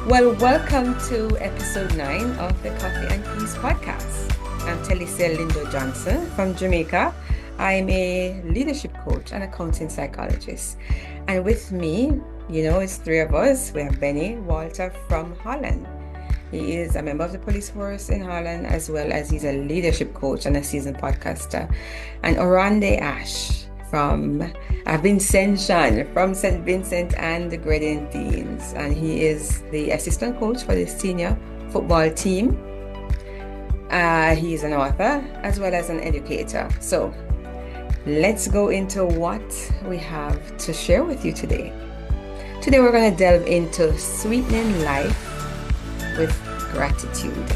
Well, welcome to episode 9 of the Coffee and Peace podcast. I'm Telicia Lindo Johnson from Jamaica. I'm a leadership coach and a counseling psychologist. And with me, it's three of us. We have Benny Walter from Holland. He is a member of the police force in Holland, as well as he's a leadership coach and a seasoned podcaster. And Orande Ash from Vincentian from St. Vincent and the Grenadines. And he is the assistant coach for the senior football team. He's an author as well as an educator. So let's go into what we have to share with you today. Today we're going to delve into sweetening life with gratitude,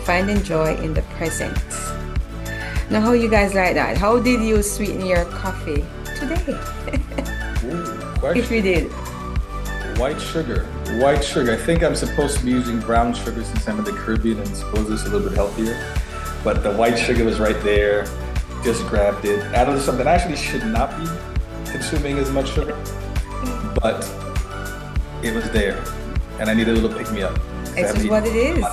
finding joy in the present. Now, how you guys like that? How did you sweeten your coffee today? If you did. White sugar. White sugar. I think I'm supposed to be using brown sugar since I'm in the Caribbean and suppose it's a little bit healthier. But the white sugar was right there. Just grabbed it. Added something I actually should not be consuming as much sugar, but it was there, and I needed a little pick me up. It's just what it is.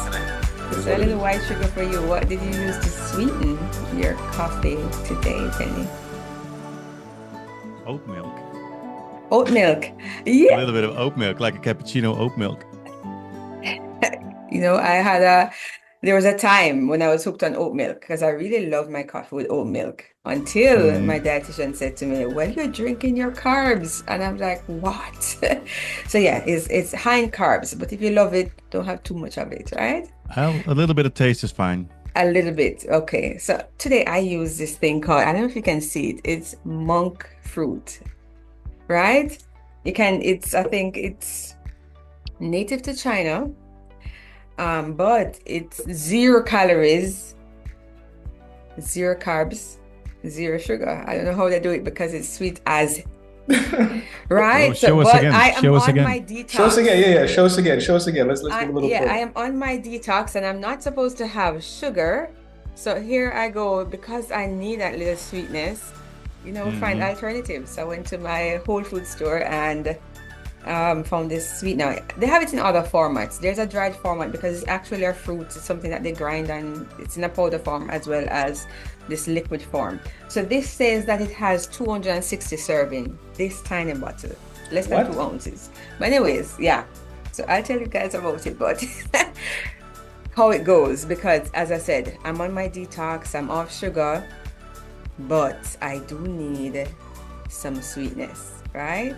It's a little white sugar for you. What did you use to sweeten your coffee today, Penny? Oat milk. Oat milk. Yeah. A little bit of oat milk, like a cappuccino oat milk. There was a time when I was hooked on oat milk because I really loved my coffee with oat milk until my dietitian said to me, well, you're drinking your carbs. And I'm like, what? So yeah, it's high in carbs, but if you love it, don't have too much of it, right? Well, a little bit of taste is fine. A little bit. Okay. So today I use this thing called, I don't know if you can see it. It's monk fruit, right? I think it's native to China. But it's 0 calories, 0 carbs, 0 sugar. I don't know how they do it because it's sweet as right. Show us again. I am show us on again. my detox. Show us again. Yeah. Show us again. Let's give a little. Yeah, I am on my detox and I'm not supposed to have sugar. So here I go because I need that little sweetness. Find alternatives. So I went to my Whole Food store and found this sweetener. They have it in other formats. There's a dried format because it's actually a fruit. It's something that they grind and it's in a powder form as well as this liquid form. So this says that it has 260 serving, this tiny bottle, less than 2 ounces. But anyways, yeah. So I'll tell you guys about it, but how it goes, because as I said, I'm on my detox, I'm off sugar, but I do need some sweetness, right?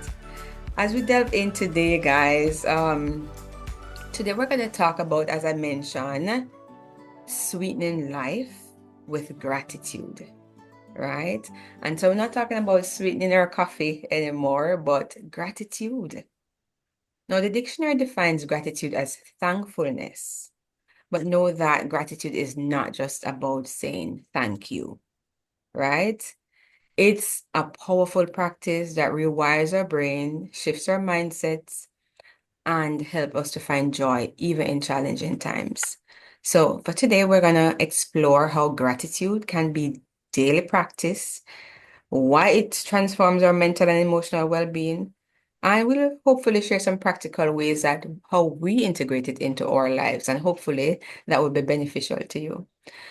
As we delve in today, guys, today we're going to talk about, as I mentioned, sweetening life with gratitude, right? And so we're not talking about sweetening our coffee anymore, but gratitude. Now, the dictionary defines gratitude as thankfulness, but know that gratitude is not just about saying thank you, right? It's a powerful practice that rewires our brain, shifts our mindsets, and help us to find joy even in challenging times. So for today, we're going to explore how gratitude can be daily practice, why it transforms our mental and emotional well-being, and we'll hopefully share some practical ways that how we integrate it into our lives, and hopefully that will be beneficial to you.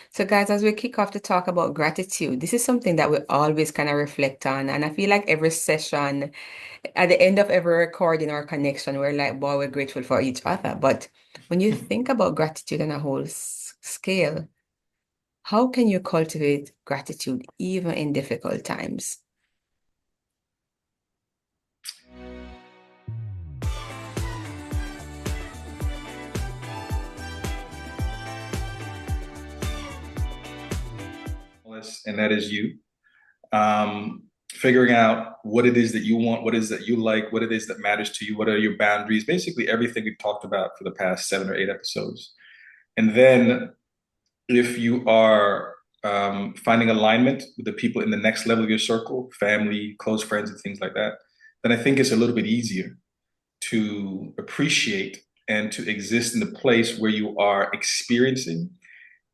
So guys, as we kick off to talk about gratitude, this is something that we always kind of reflect on. And I feel like every session, at the end of every recording or connection, we're like, boy, we're grateful for each other. But when you think about gratitude on a whole scale, how can you cultivate gratitude even in difficult times? And that is you. Figuring out what it is that you want, what it is that you like, what it is that matters to you, what are your boundaries, basically everything we've talked about for the past 7 or 8 episodes. And then if you are finding alignment with the people in the next level of your circle, family, close friends, and things like that, then I think it's a little bit easier to appreciate and to exist in the place where you are experiencing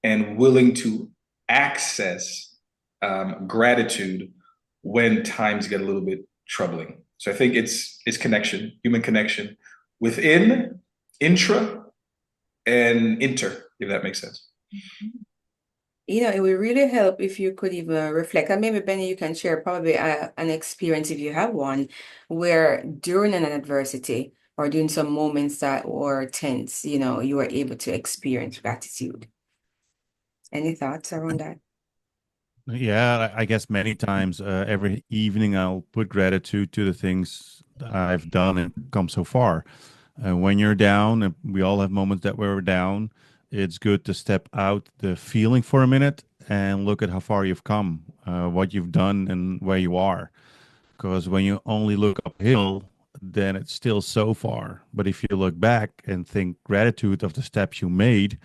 and willing to access gratitude when times get a little bit troubling. So I think it's connection, human connection within intra and inter, if that makes sense. It would really help if you could even reflect. And maybe, Benny, you can share probably an experience, if you have one, where during an adversity or during some moments that were tense, you were able to experience gratitude. Any thoughts around that? Yeah, I guess many times every evening I'll put gratitude to the things that I've done and come so far. When you're down, and we all have moments that we're down, it's good to step out the feeling for a minute and look at how far you've come, what you've done, and where you are. Because when you only look uphill, then it's still so far. But if you look back and think gratitude of the steps you made,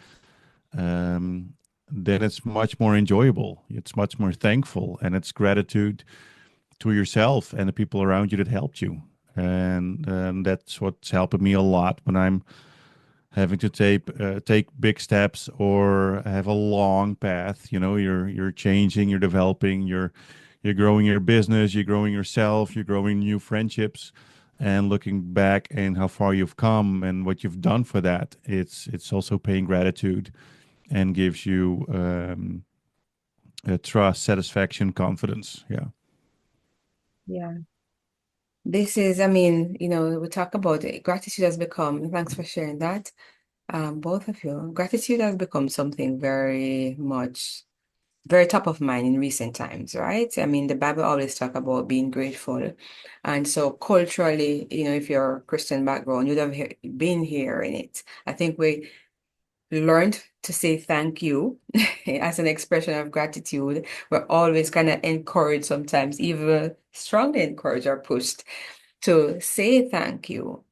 um, then it's much more enjoyable. It's much more thankful, and it's gratitude to yourself and the people around you that helped you. And that's what's helping me a lot when I'm having to take big steps or have a long path. You're changing, you're developing, you're growing your business, you're growing yourself, you're growing new friendships, and looking back and how far you've come and what you've done for that. It's also paying gratitude and gives you trust, satisfaction, confidence. Yeah. Yeah. We talk about it. Gratitude has become, thanks for sharing that, both of you. Gratitude has become something very much, very top of mind in recent times, right? I mean, the Bible always talk about being grateful. And so culturally, if you're a Christian background, you'd have been hearing it. I think we learned to say thank you as an expression of gratitude. We're always kind of encouraged, sometimes even strongly encouraged or pushed to say thank you.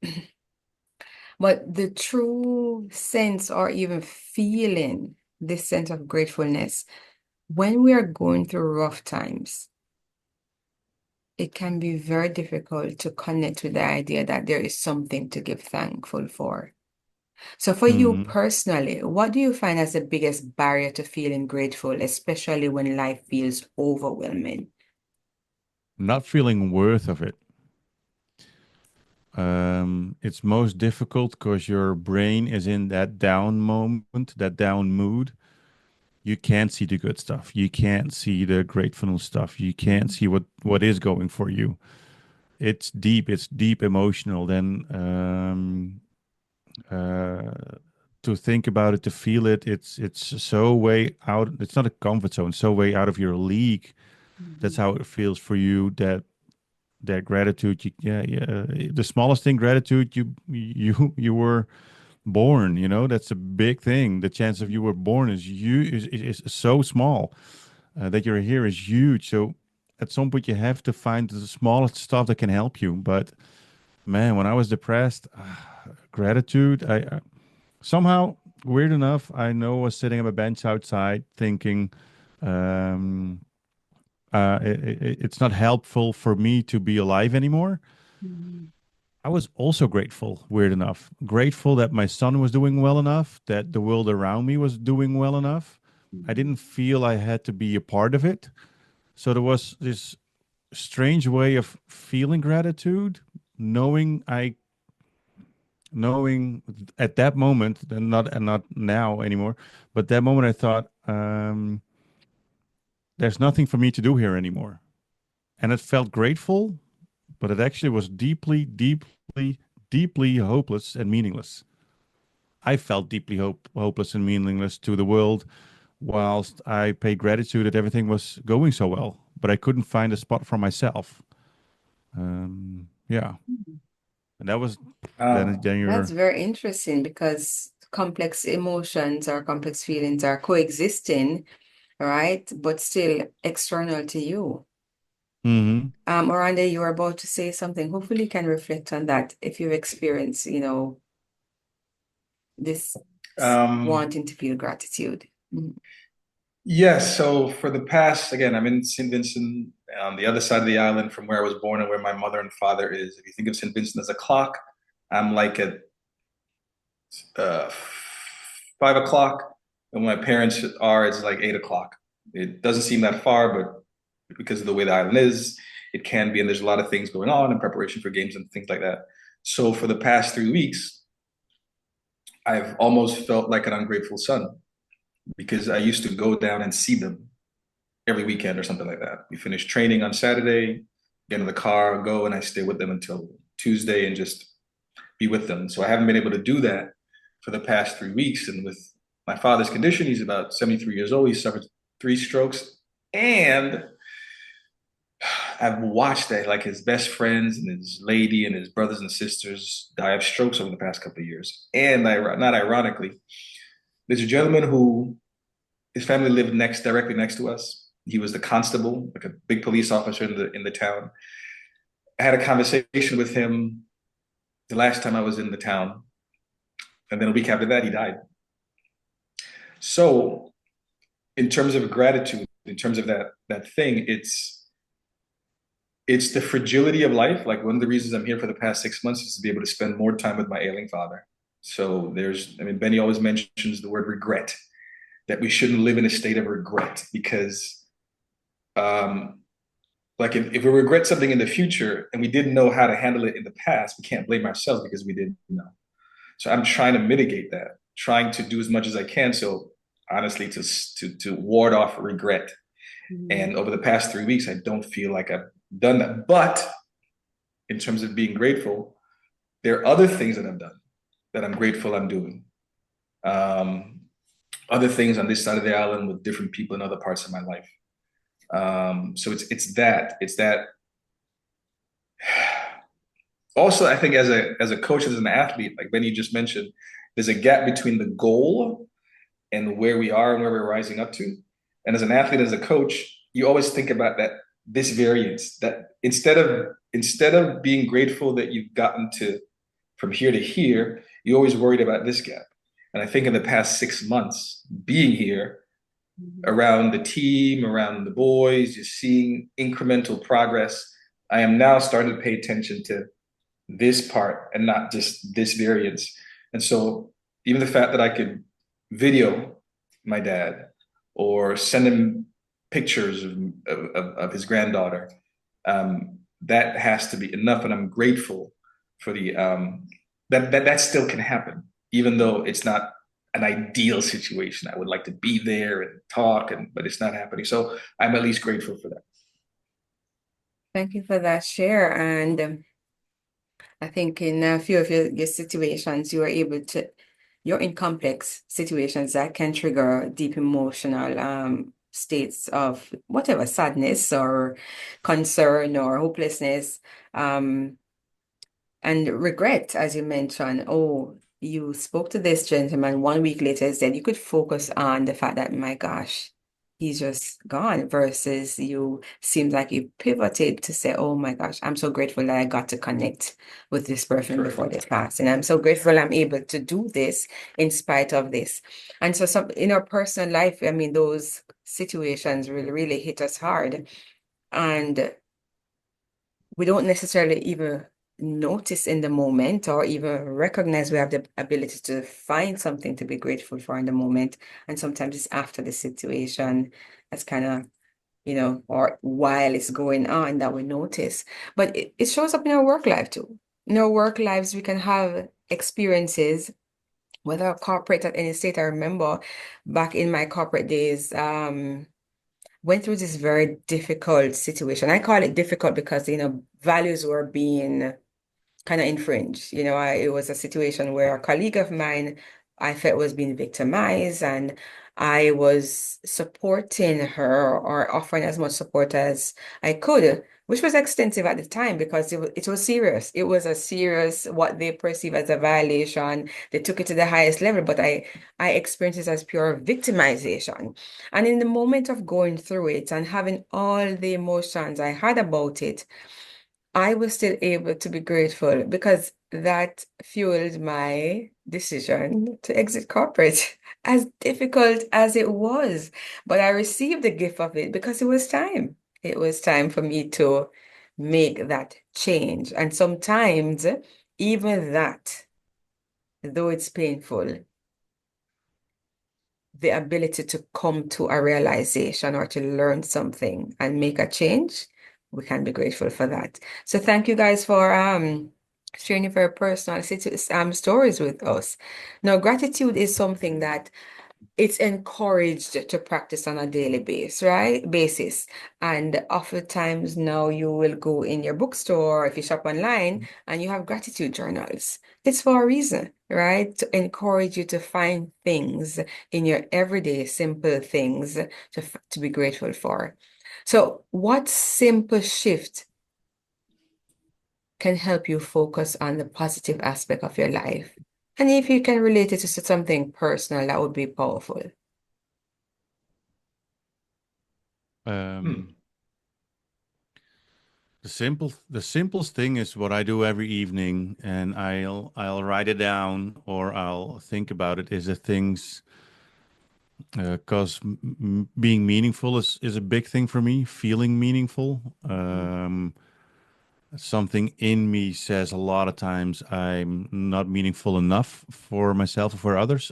But the true sense or even feeling this sense of gratefulness, when we are going through rough times, it can be very difficult to connect with the idea that there is something to give thankful for. So for you Hmm. personally, what do you find as the biggest barrier to feeling grateful, especially when life feels overwhelming? Not feeling worth of it. It's most difficult because your brain is in that down moment, that down mood. You can't see the good stuff. You can't see the gratefulness stuff. You can't see what is going for you. It's deep. It's deep emotional. Then to think about it, to feel it, it's so way out. It's not a comfort zone. So way out of your league. That's Mhm. how it feels for you. That gratitude. Yeah. The smallest thing, gratitude. You were born. That's a big thing. The chance of you were born is so small. That you're here is huge. So at some point you have to find the smallest stuff that can help you. But man, when I was depressed, gratitude. I somehow weird enough, I know I was sitting on a bench outside thinking, um, it's not helpful for me to be alive anymore. Mhm. I was also grateful, weird enough, grateful that my son was doing well enough, that the world around me was doing well enough. I didn't Mhm. feel I had to be a part of it. So there was this strange way of feeling gratitude, knowing I knowing at that moment, and not now anymore, but that moment I thought, there's nothing for me to do here anymore, and it felt grateful, but it actually was deeply, deeply, deeply hopeless and meaningless. I felt deeply hopeless and meaningless to the world, whilst I paid gratitude that everything was going so well, but I couldn't find a spot for myself. Yeah, and that was then That's you're. very interesting because complex emotions or complex feelings are coexisting, right? But still external to you. Mhm. Orlando, you were about to say something. Hopefully you can reflect on that if you've experienced, this Um, wanting to feel gratitude. Mhm. yes, so for the past, again, I'm in St. Vincent on the other side of the island from where I was born and where my mother and father is. If you think of St. Vincent as a clock, I'm like at uh, 5 o'clock, and my parents are, it's like 8 o'clock. It doesn't seem that far, but because of the way the island is, it can be, and there's a lot of things going on in preparation for games and things like that. So for the past 3 weeks, I've almost felt like an ungrateful son because I used to go down and see them every weekend or something like that. We finish training on Saturday, get in the car, go, and I stay with them until Tuesday and just be with them. So I haven't been able to do that for the past 3 weeks. And with my father's condition, he's about 73 years old. He suffered 3 strokes. And I've watched that, like his best friends and his lady and his brothers and sisters die of strokes over the past couple of years. And not ironically, there's a gentleman who his family lived directly next to us. He was the constable, like a big police officer in the town. I had a conversation with him the last time I was in the town, and then a week after that, he died. So, in terms of gratitude, in terms of that thing, it's the fragility of life. Like one of the reasons I'm here for the past 6 months is to be able to spend more time with my ailing father. So Benny always mentions the word regret, that we shouldn't live in a state of regret because like if we regret something in the future and we didn't know how to handle it in the past, we can't blame ourselves because we didn't know. So I'm trying to mitigate that, trying to do as much as I can. So honestly, to ward off regret. And over the past 3 weeks, I don't feel like I've done that. But in terms of being grateful, there are other things that I've done that I'm grateful I'm doing. Other things on this side of the island with different people in other parts of my life. So it's that. Also, I think as a coach, as an athlete, like Benny just mentioned, there's a gap between the goal and where we are and where we're rising up to. And as an athlete, as a coach, you always think about this variance, that instead of being grateful that you've gotten to from here to here, you're always worried about this gap. And I think in the past 6 months, being here around the team, around the boys, just seeing incremental progress, I am now starting to pay attention to this part and not just this variance. And so even the fact that I could video my dad or send him pictures of his granddaughter, that has to be enough. And I'm grateful for that still can happen, even though it's not an ideal situation. I would like to be there and talk, but it's not happening. So I'm at least grateful for that. Thank you for that share. And I think in a few of your situations, you're in complex situations that can trigger deep emotional states of whatever, sadness or concern or hopelessness. And regret, as you mentioned. Oh, you spoke to this gentleman 1 week later, said you could focus on the fact that, my gosh, he's just gone, versus you seems like you pivoted to say, oh my gosh, I'm so grateful that I got to connect with this person before they passed. And I'm so grateful I'm able to do this in spite of this. And so some in our personal life, I mean, those situations really, really hit us hard. And we don't necessarily even notice in the moment or even recognize we have the ability to find something to be grateful for in the moment. And sometimes it's after the situation that's kind of, or while it's going on that we notice. But it shows up in our work life too. In our work lives, we can have experiences, whether corporate at any state. I remember back in my corporate days, went through this very difficult situation. I call it difficult because, values were being kind of infringed. It was a situation where a colleague of mine, I felt, was being victimized, and I was supporting her or offering as much support as I could, which was extensive at the time because it was serious. It was a serious, what they perceive as a violation. They took it to the highest level, but I experienced it as pure victimization. And in the moment of going through it and having all the emotions I had about it, I was still able to be grateful because that fueled my decision to exit corporate, as difficult as it was. But I received the gift of it because it was time. It was time for me to make that change. And sometimes, even that, though it's painful, the ability to come to a realization or to learn something and make a change, we can be grateful for that. So thank you guys for sharing very personal stories with us. Now, gratitude is something that it's encouraged to practice on a daily basis, right? Basis. And oftentimes now you will go in your bookstore, if you shop online, and you have gratitude journals. It's for a reason, right? To encourage you to find things in your everyday simple things to be grateful for. So, what simple shift can help you focus on the positive aspect of your life? And if you can relate it to something personal, that would be powerful. Um, the simplest thing is what I do every evening, and I'll write it down or I'll think about it. Is the things because being meaningful is a big thing for me. Feeling meaningful. Something in me says a lot of times I'm not meaningful enough for myself or for others,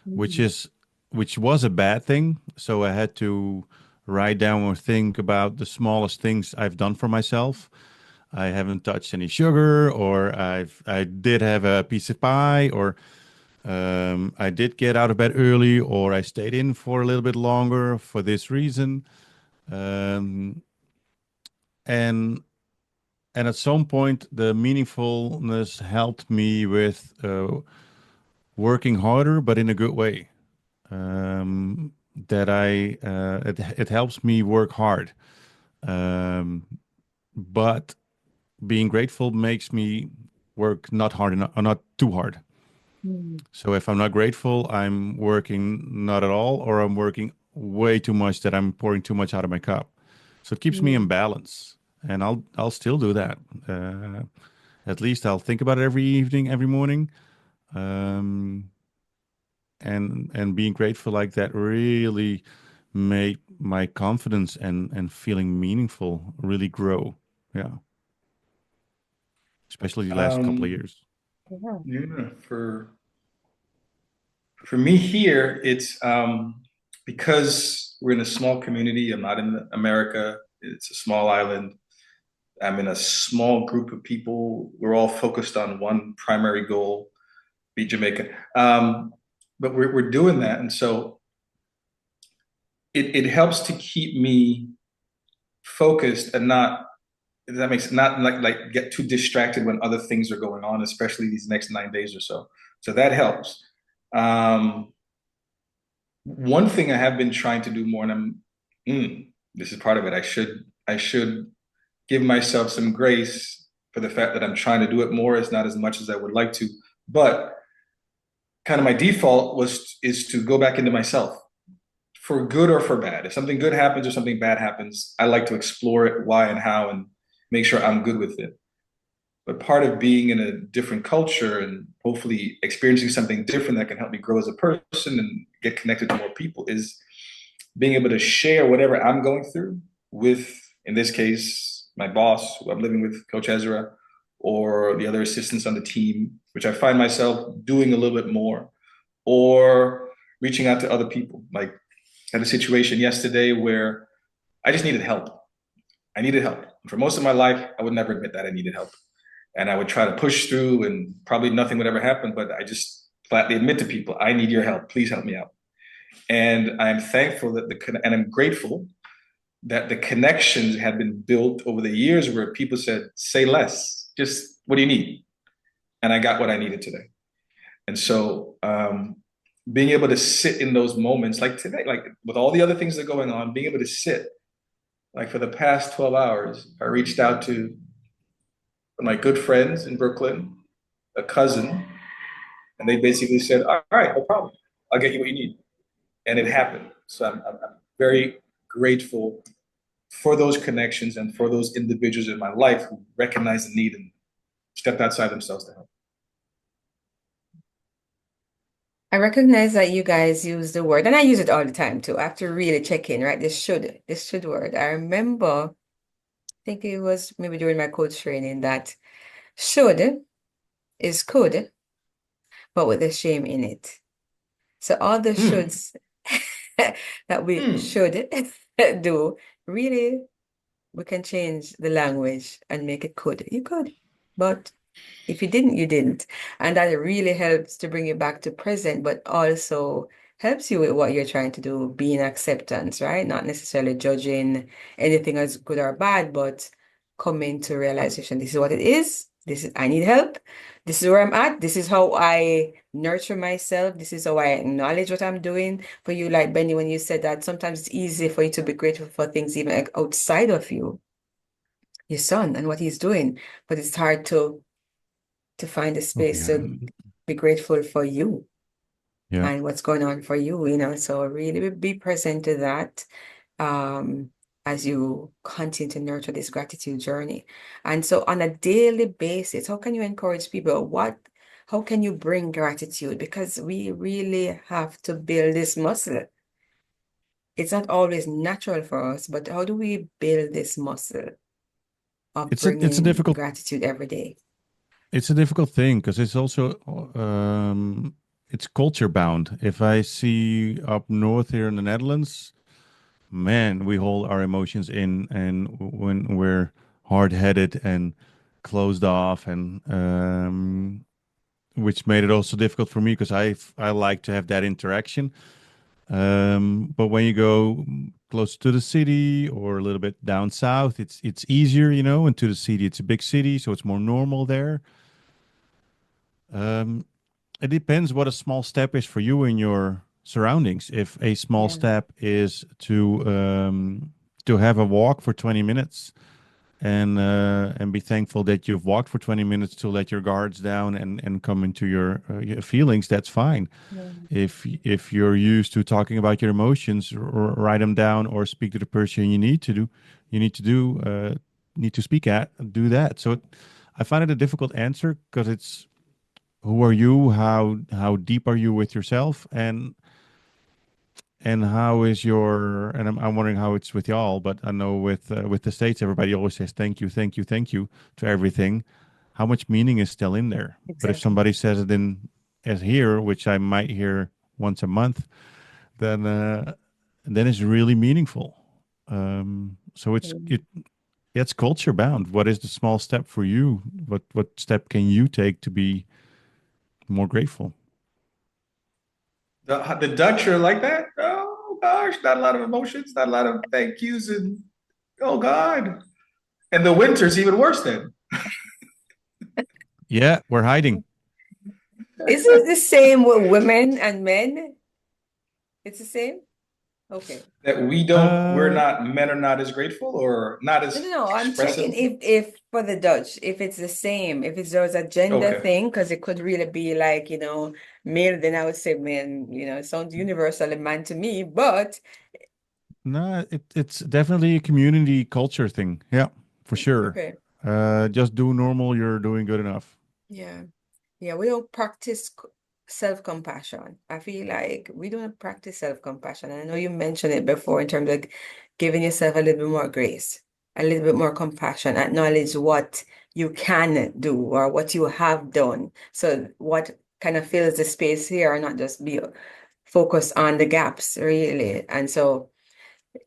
which Mm. is which was a bad thing. So I had to write down or think about the smallest things I've done for myself. I haven't touched any sugar, or I did have a piece of pie, or I did get out of bed early, or I stayed in for a little bit longer for this reason. Um, and and at some point, the meaningfulness helped me with working harder, but in a good way. That it helps me work hard. Um, but being grateful makes me work not hard enough, not too hard. Mm. So if I'm not grateful, I'm working not at all, or I'm working way too much that I'm pouring too much out of my cup. So it keeps me in Mm. balance, and I'll still do that. At least I'll think about it every evening, every morning, um, and being grateful like that really made my confidence and feeling meaningful really grow. Yeah, especially the last couple of Um, years. Yeah. yeah, for me here, it's because we're in a small community. I'm not in America. It's a small island. I'm in a small group of people. We're all focused on one primary goal, be Jamaican. But we're doing that, and so it helps to keep me focused and not. That makes not like get too distracted when other things are going on, especially these next 9 days or so. So that helps. Um, One thing I have been trying to do more, and this is part of it. I should give myself some grace for the fact that I'm trying to do it more. It's not as much as I would like to, but kind of my default is to go back into myself for good or for bad. If something good happens or something bad happens, I like to explore it, why and how, and make sure I'm good with it. But part of being in a different culture and hopefully experiencing something different that can help me grow as a person and get connected to more people is being able to share whatever I'm going through with, in this case, my boss, who I'm living with, Coach Ezra, or the other assistants on the team, which I find myself doing a little bit more, or reaching out to other people. Like, I had a situation yesterday where I just needed help. I needed help. For most of my life, I would never admit that I needed help. And I would try to push through, and probably nothing would ever happen. But I just flatly admit to people, I need your help. Please help me out. And I'm thankful and I'm grateful that the connections had been built over the years where people said, say less, just what do you need? And I got what I needed today. And so being able to sit in those moments, like today, like with all the other things that are going on, being able to sit, like for the past 12 hours, I reached out to my good friends in Brooklyn, a cousin, and they basically said, all right, no problem. I'll get you what you need. And it happened. So I'm very grateful for those connections and for those individuals in my life who recognize the need and stepped outside themselves to help. I recognize that you guys use the word, and I use it all the time too. I have to really check in, right? This should word. I remember, I think it was maybe during my coach training that should is could, but with a shame in it. So all the Hmm. shoulds that we Hmm. should do, really, we can change the language and make it could. You could, but If you didn't, you didn't. And that really helps to bring you back to present, but also helps you with what you're trying to do, being acceptance, right? Not necessarily judging anything as good or bad, but coming to realization, this is what it is. This is, I need help. This is where I'm at. This is how I nurture myself. This is how I acknowledge what I'm doing. For you, like Benny, when you said that sometimes it's easy for you to be grateful for things even like outside of you, your son and what he's doing, but it's hard to find a Oh, space yeah. to be grateful for you Yeah. and what's going on for you, you know. So really be present to that um, as you continue to nurture this gratitude journey. And so on a daily basis, how can you encourage people? How can you bring gratitude? Because we really have to build this muscle. It's not always natural for us, but how do we build this muscle of It's a bringing difficult gratitude every day? it's a difficult thing because it's also it's culture bound. If I see up north here in the Netherlands, man, we hold our emotions in, and when we're hard headed and closed off, and which made it also difficult for me because I like to have that interaction. But when you go close to the city or a little bit down south, it's easier, you know. Into the city, it's a big city, so it's more normal there. Um, it depends what a small step is for you in your surroundings. If a small Yeah. step is to have a walk for 20 minutes and be thankful that you've walked for 20 minutes to let your guards down and come into your feelings, that's fine. Yeah. If you're used to talking about your emotions, or write them down or speak to the person you need to speak at, do that. So I find it a difficult answer because it's who are you, how deep are you with yourself, and how is your, and I'm wondering how it's with y'all, but I know with the States, everybody always says thank you, thank you, thank you to everything. How much meaning is still in there? But if Exactly. somebody says it in as here, which I might hear once a month, then then it's really meaningful. So it's culture bound. What is the small step for you? What step can you take to be more grateful? The Dutch are like that. Oh gosh, not a lot of emotions, not a lot of thank yous, and oh God. And the winter's even worse then. Yeah, we're hiding. Is it the same with women and men? It's the same? Okay. That we're Uh, not, men are not as grateful or not No, as no, no. I'm checking expressive. if for the Dutch, if it's the same, if it's there's a gender Okay. thing, because it could really be like, male, then I would say men, it sounds universal and man to me, but no, it's definitely a community culture thing. Yeah, for sure. okay. Just do normal. You're doing good enough. Yeah. Yeah, we don't practice self-compassion. I feel like we don't practice self-compassion. And I know you mentioned it before in terms of giving yourself a little bit more grace, a little bit more compassion, acknowledge what you can do or what you have done. So what kind of fills the space here, and not just be focused on the gaps, really. And so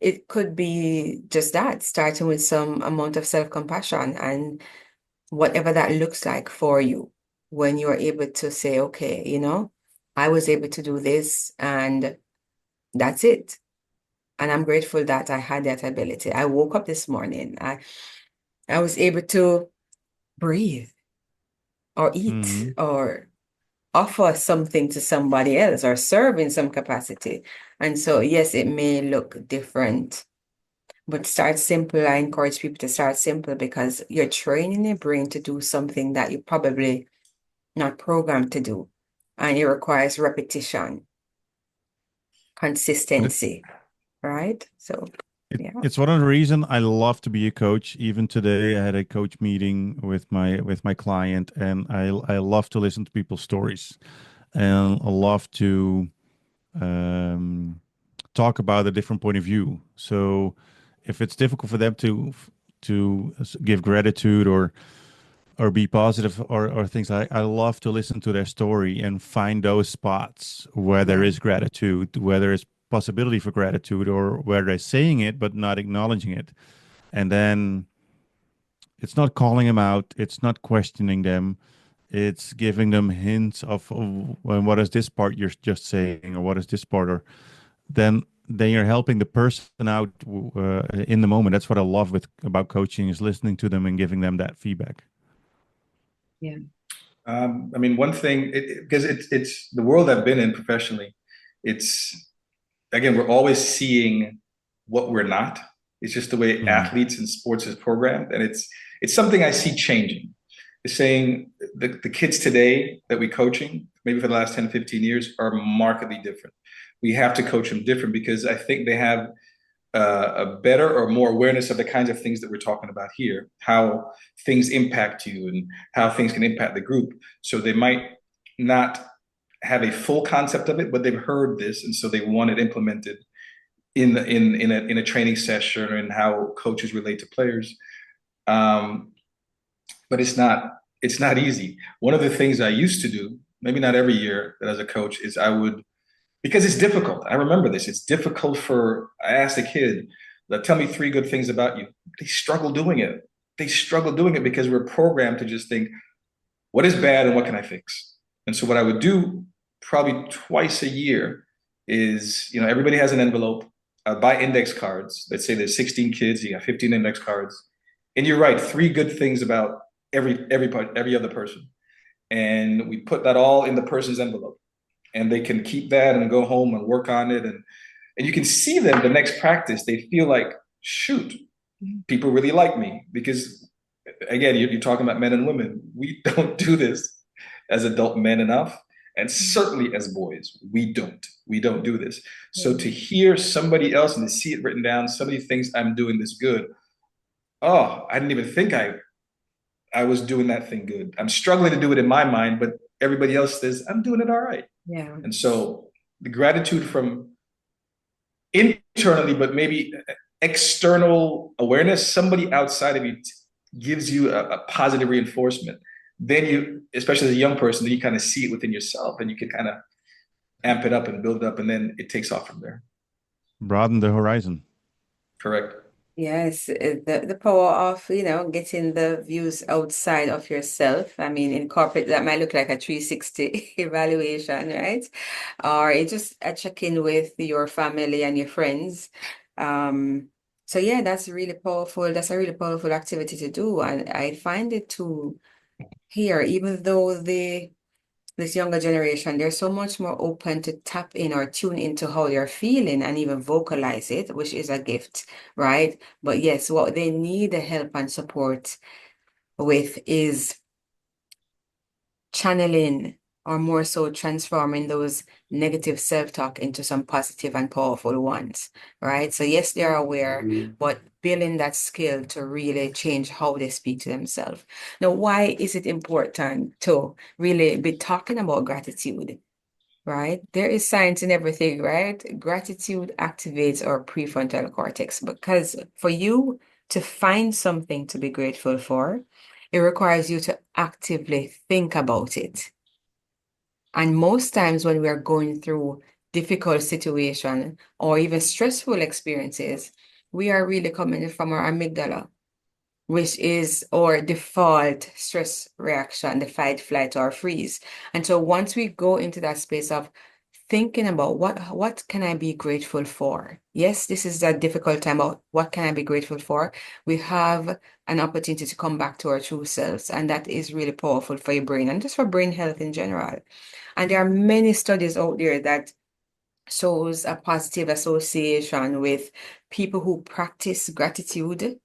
it could be just that, starting with some amount of self-compassion and whatever that looks like for you when you are able to say, okay, I was able to do this and that's it. And I'm grateful that I had that ability. I woke up this morning. I was able to breathe or eat Hmm. or offer something to somebody else or serve in some capacity. And so, yes, it may look different, but start simple. I encourage people to start simple because you're training your brain to do something that you probably not programmed to do. And it requires repetition, But consistency, right? So, yeah, it's one of the reason I love to be a coach. Even today, I had a coach meeting with my client, and I love to listen to people's stories, and I love to um, talk about a different point of view. So if it's difficult for them to give gratitude or be positive or things, I love to listen to their story and find those spots where there yeah, is gratitude, where there is possibility for gratitude, or where they're saying it but not acknowledging it. And then it's not calling them out, it's not questioning them, it's giving them hints of well, what is this part you're just saying, or what is this part, or then you're helping the person out in the moment. That's what I love with about coaching, is listening to them and giving them that feedback. Yeah. I mean, one thing, because it's the world I've been in professionally. It's again, we're always seeing what we're not. It's just the way Mm. athletes and sports is programmed, and it's something I see changing. It's saying the kids today that we coaching, maybe for the last 10, 15 years, are markedly different. We have to coach them different because I think they have a better or more awareness of the kinds of things that we're talking about here, how things impact you and how things can impact the group. So they might not have a full concept of it, but they've heard this, and so they want it implemented in a training session or in how coaches relate to players. Um, but it's not easy. One of the things I used to do, maybe not every year, but as a coach, is I would, because it's difficult. I remember this. It's difficult for, I asked a kid, tell me three good things about you. They struggle doing it. They struggle doing it because we're programmed to just think, what is bad and what can I fix? And so what I would do probably twice a year is, everybody has an envelope. I buy index cards. Let's say there's 16 kids, you got 15 index cards. And you're right, three good things about every other person. And we put that all in the person's envelope. And they can keep that and go home and work on it. And you can see them the next practice. They feel like, shoot, people really like me. Because again, you're talking about men and women. We don't do this as adult men enough. And certainly as boys, we don't do this. So to hear somebody else and to see it written down, somebody thinks I'm doing this good. Oh, I didn't even think I was doing that thing good. I'm struggling to do it in my mind, but everybody else says I'm doing it all right. Yeah. And so the gratitude from internally, but maybe external awareness, somebody outside of you gives you a positive reinforcement. Then you, especially as a young person, then you kind of see it within yourself and you can kind of amp it up and build it up, and then it takes off from there. Broaden the horizon. Correct. Yes, the power of, getting the views outside of yourself. I mean, in corporate, that might look like a 360 evaluation, right? Or it's just a check-in with your family and your friends. So yeah, that's really powerful. That's a really powerful activity to do. And I find it to here, even though this younger generation, they're so much more open to tap in or tune into how they're feeling and even vocalize it, which is a gift, right? But yes, what they need the help and support with is channeling, or more so transforming those negative self-talk into some positive and powerful ones, right? So yes, they're aware, but building that skill to really change how they speak to themselves. Now, why is it important to really be talking about gratitude? Right? There is science in everything, right? Gratitude activates our prefrontal cortex because for you to find something to be grateful for, it requires you to actively think about it. And most times when we are going through difficult situation or even stressful experiences, we are really coming from our amygdala, which is our default stress reaction, the fight, flight, or freeze. And so once we go into that space of thinking about what can I be grateful for? Yes, this is a difficult time, but what can I be grateful for? We have an opportunity to come back to our true selves, and that is really powerful for your brain and just for brain health in general. And there are many studies out there that shows a positive association with people who practice gratitude,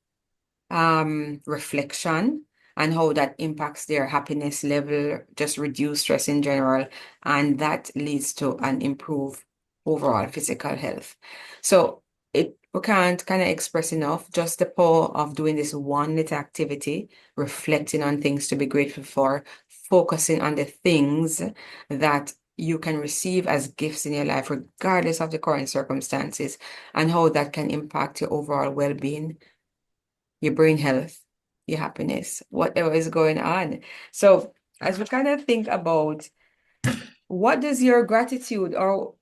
reflection, and how that impacts their happiness level, just reduce stress in general, and that leads to an improved overall physical health. So we can't kind of express enough just the power of doing this one little activity, reflecting on things to be grateful for, focusing on the things that you can receive as gifts in your life, regardless of the current circumstances, and how that can impact your overall well-being, your brain health, your happiness, whatever is going on. So as we kind of think about what does your gratitude or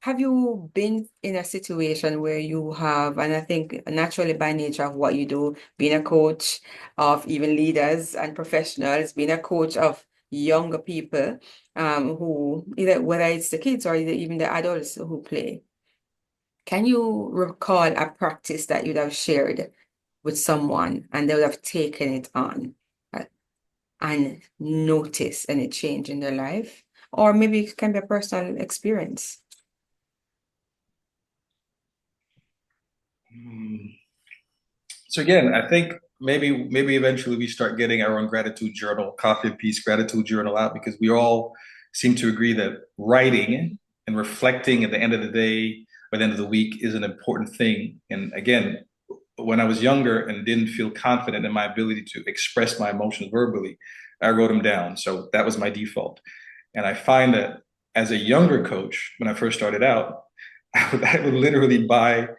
have you been in a situation where you have, and I think naturally by nature of what you do, being a coach of even leaders and professionals, being a coach of younger people, who either whether it's the kids or even the adults who play, can you recall a practice that you'd have shared with someone and they would have taken it on, and notice any change in their life? Or maybe it can be a personal experience. Hmm. So again, I think maybe eventually we start getting our own gratitude journal, Coffee and Peace gratitude journal out, because we all seem to agree that writing and reflecting at the end of the day or the end of the week is an important thing. And again, when I was younger and didn't feel confident in my ability to express my emotions verbally, I wrote them down. So that was my default. And I find that as a younger coach, when I first started out, I would literally buy,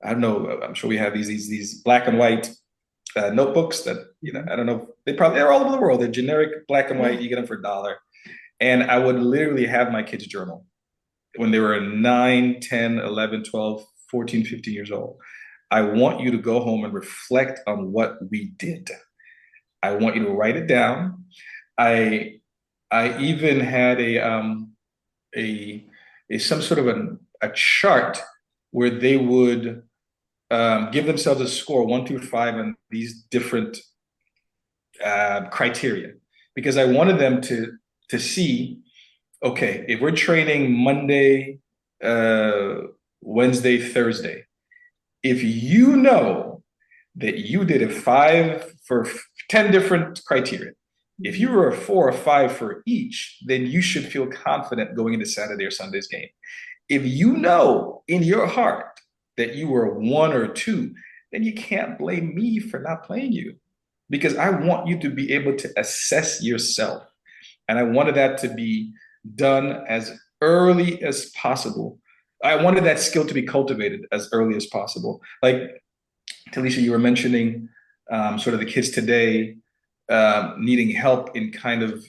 I don't know, I'm sure we have these black and white notebooks that, I don't know, they're all over the world. They're generic black and white. Yeah. You get them for $1. And I would literally have my kids journal when they were 9, 10, 11, 12, 14, 15 years old. I want you to go home and reflect on what we did. I want you to write it down. I I even had a, some sort of a chart where they would give themselves a score 1 through 5 on these different criteria, because I wanted them to see, okay, if we're training Monday, uh, Wednesday, Thursday, if you know that you did a 5 for 10 different criteria, if you were a 4 or 5 for each, then you should feel confident going into Saturday or Sunday's game. If you know in your heart that you were 1 or 2, then you can't blame me for not playing you, because I want you to be able to assess yourself. And I wanted that to be done as early as possible. I wanted that skill to be cultivated as early as possible. Like, Talisha, you were mentioning sort of the kids today needing help in kind of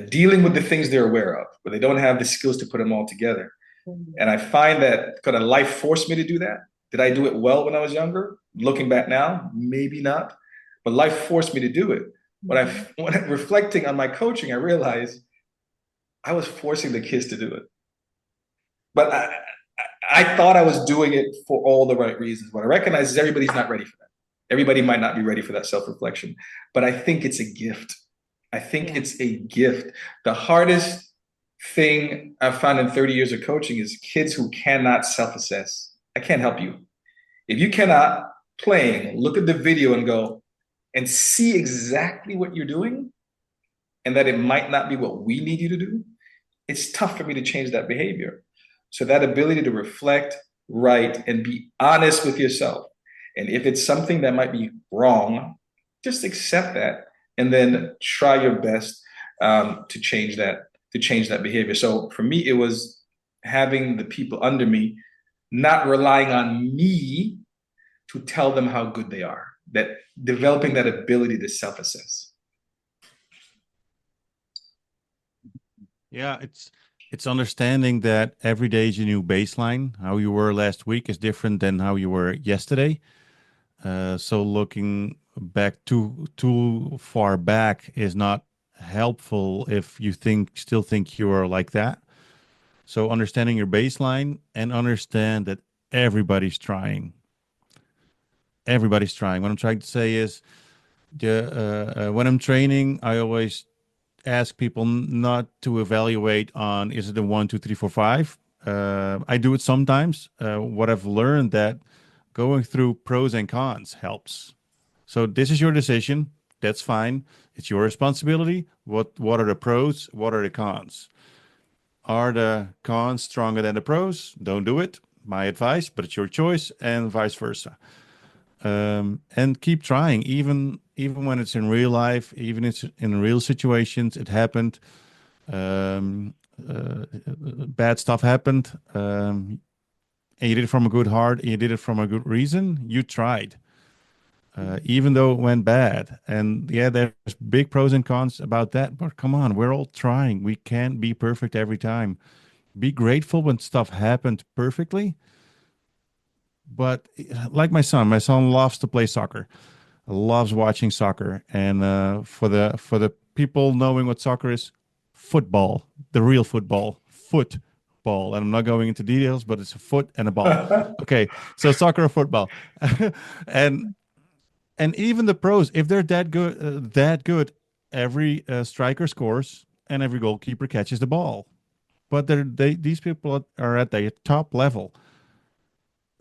dealing with the things they're aware of, but they don't have the skills to put them all together. And I find that kind of life forced me to do that. Did I do it well when I was younger? Looking back now, maybe not, but life forced me to do it. When I'm reflecting on my coaching, I realized I was forcing the kids to do it. But I thought I was doing it for all the right reasons. What I recognize is everybody's not ready for that. Everybody might not be ready for that self-reflection, but I think it's a gift. I think Yeah. it's a gift. The hardest thing I've found in 30 years of coaching is kids who cannot self-assess. I can't help you. If you cannot playing, look at the video and go and see exactly what you're doing and that it might not be what we need you to do, it's tough for me to change that behavior. So that ability to reflect, write, and be honest with yourself. And if it's something that might be wrong, just accept that and then try your best to change that behavior. So for me, it was having the people under me not relying on me to tell them how good they are, that developing that ability to self-assess. Yeah, it's understanding that every day is a new baseline. How you were last week is different than how you were yesterday. So looking back too far back is not helpful if you still think you are like that. So understanding your baseline and understand that everybody's trying. Everybody's trying. What I'm trying to say is, when I'm training, I always ask people not to evaluate on is it a 1, 2, 3, 4, 5. I do it sometimes. What I've learned that going through pros and cons helps. So this is your decision. That's fine. It's your responsibility. What are the pros? What are the cons? Are the cons stronger than the pros? Don't do it. My advice, but it's your choice, and vice versa. And keep trying, even when it's in real life, even it's in real situations. It happened. Um, Bad stuff happened, and you did it from a good heart. And you did it from a good reason. You tried, even though it went bad. And yeah, there's big pros and cons about that. But come on, we're all trying. We can't be perfect every time. Be grateful when stuff happened perfectly. But like my son loves to play soccer, loves watching soccer, and for the people knowing what soccer is, football, the real football. And I'm not going into details, but it's a foot and a ball. Okay, so soccer or football, and and even the pros, if they're that good, every striker scores and every goalkeeper catches the ball. But these people are at the top level.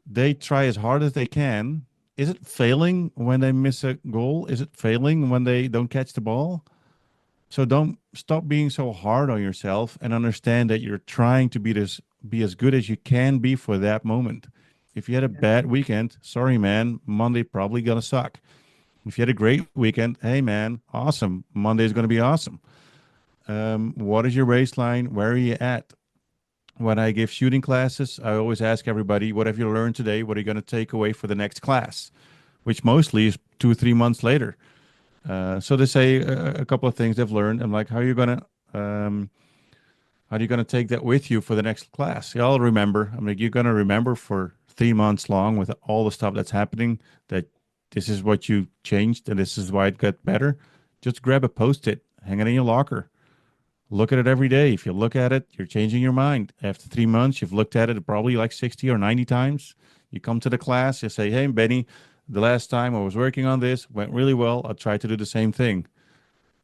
They try as hard as they can. Is it failing when they miss a goal? Is it failing when they don't catch the ball? So don't stop being so hard on yourself and understand that you're trying to be as good as you can be for that moment. If you had a bad weekend, sorry man, Monday probably gonna suck. If you had a great weekend, hey man, awesome. Monday is gonna be awesome. What is your baseline? Where are you at? When I give shooting classes, I always ask everybody, what have you learned today? What are you going to take away for the next class? Which mostly is 2 or 3 months later. So they say a couple of things they've learned. I'm like, how are you going to take that with you for the next class? Y'all remember. I'm like, you're going to remember for 3 months long with all the stuff that's happening that this is what you changed and this is why it got better. Just grab a post-it, hang it in your locker. Look at it every day. If you look at it, you're changing your mind. After 3 months, you've looked at it probably like 60 or 90 times. You come to the class, you say, hey, Benny, the last time I was working on this went really well. I'll try to do the same thing.